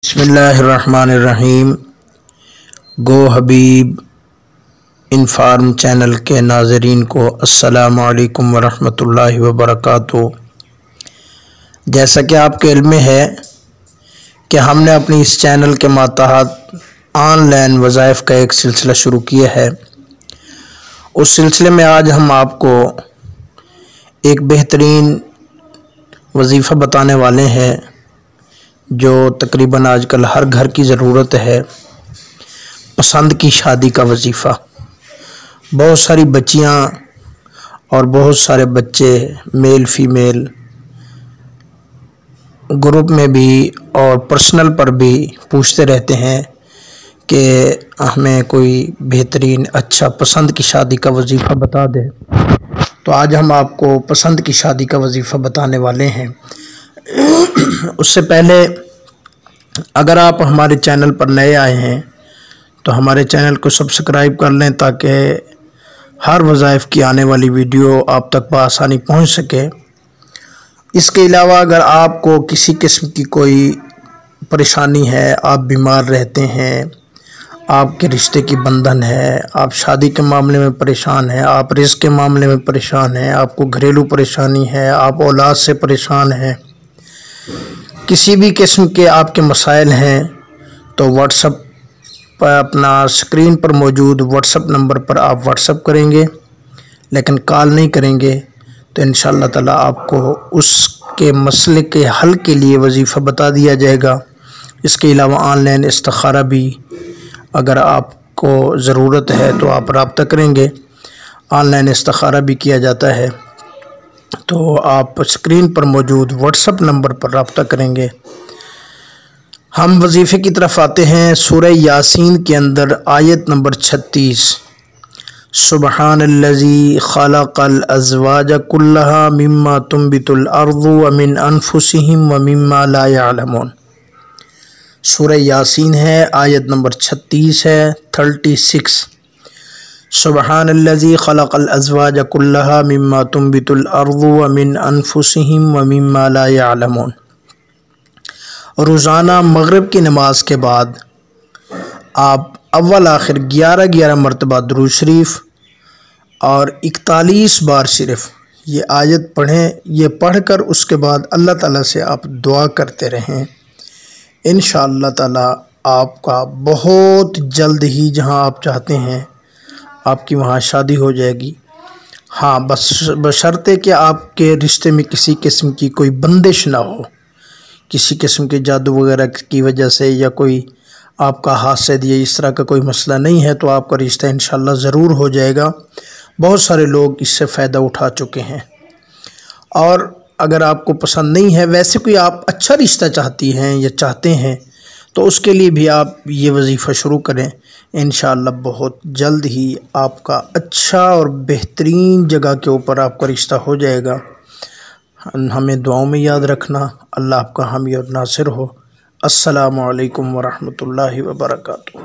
بسم اللہ الرحمن الرحیم۔ گو حبیب انفارم چینل کے ناظرین کو السلام علیکم ورحمۃ اللہ وبرکاتہ۔ جیسا کہ آپ کے علم میں ہے کہ ہم نے اپنی اس چینل کے ماتحت آن لائن وظائف کا ایک سلسلہ شروع کیا ہے۔ اس سلسلے میں آج ہم آپ کو ایک بہترین وظیفہ بتانے والے ہیں جو تقریباً آج کل ہر گھر کی ضرورت ہے۔ پسند کی شادی کا وظیفہ۔ بہت ساری بچیاں اور بہت سارے بچے میل فیمیل گروپ میں بھی اور پرسنل پر بھی پوچھتے رہتے ہیں کہ ہمیں کوئی بہترین اچھا پسند کی شادی کا وظیفہ بتا دے۔ تو آج ہم آپ کو پسند کی شادی کا وظیفہ بتانے والے ہیں۔ اس سے پہلے اگر آپ ہمارے چینل پر نئے آئے ہیں تو ہمارے چینل کو سبسکرائب کر لیں تاکہ ہر وظائف کی آنے والی ویڈیو آپ تک بآسانی پہنچ سکے۔ اس کے علاوہ اگر آپ کو کسی قسم کی کوئی پریشانی ہے، آپ بیمار رہتے ہیں، آپ کے رشتے کی بندھن ہے، آپ شادی کے معاملے میں پریشان ہیں، آپ رزق کے معاملے میں پریشان ہیں، آپ کو گھریلو پریشانی ہے، آپ اولاد سے پریشان ہیں، کسی بھی قسم کے آپ کے مسائل ہیں تو واٹس ایپ پر اپنا اسکرین پر موجود واٹس ایپ نمبر پر آپ واٹس ایپ کریں گے، لیکن کال نہیں کریں گے تو انشاءاللہ تعالی آپ کو اس کے مسئلے کے حل کے لیے وظیفہ بتا دیا جائے گا۔ اس کے علاوہ آن لائن استخارہ بھی اگر آپ کو ضرورت ہے تو آپ رابطہ کریں گے، آن لائن استخارہ بھی کیا جاتا ہے، تو آپ اسکرین پر موجود واٹس ایپ نمبر پر رابطہ کریں گے۔ ہم وظیفے کی طرف آتے ہیں۔ سورہ یاسین کے اندر آیت نمبر 36، سبحان الذی خلق الازواج کلھا مما تنبت الارض ومن انفسہم ومما لا یعلمون۔ سورہ یاسین ہے، آیت نمبر 36 ہے، 36۔ سبحان الذی خلق الازواج کلھا مما تنبت الارض ومن انفسہم ومما لا یعلمون۔ روزانہ مغرب کی نماز کے بعد آپ اول آخر 11 مرتبہ درود شریف اور 41 بار صرف یہ آیت پڑھیں۔ یہ پڑھ کر اس کے بعد اللہ تعالیٰ سے آپ دعا کرتے رہیں۔ انشاءاللہ تعالیٰ آپ کا بہت جلد ہی جہاں آپ چاہتے ہیں آپ کی وہاں شادی ہو جائے گی۔ ہاں، بس بشرطے کہ آپ کے رشتے میں کسی قسم کی کوئی بندش نہ ہو، کسی قسم کے جادو وغیرہ کی وجہ سے یا کوئی آپ کا حاسد یا اس طرح کا کوئی مسئلہ نہیں ہے تو آپ کا رشتہ انشاءاللہ ضرور ہو جائے گا۔ بہت سارے لوگ اس سے فائدہ اٹھا چکے ہیں۔ اور اگر آپ کو پسند نہیں ہے، ویسے کوئی آپ اچھا رشتہ چاہتی ہیں یا چاہتے ہیں تو اس کے لیے بھی آپ یہ وظیفہ شروع کریں۔ انشاءاللہ بہت جلد ہی آپ کا اچھا اور بہترین جگہ کے اوپر آپ کا رشتہ ہو جائے گا۔ ہمیں دعاؤں میں یاد رکھنا۔ اللہ آپ کا حامی اور ناصر ہو۔ السلام علیکم ورحمۃ اللہ وبرکاتہ۔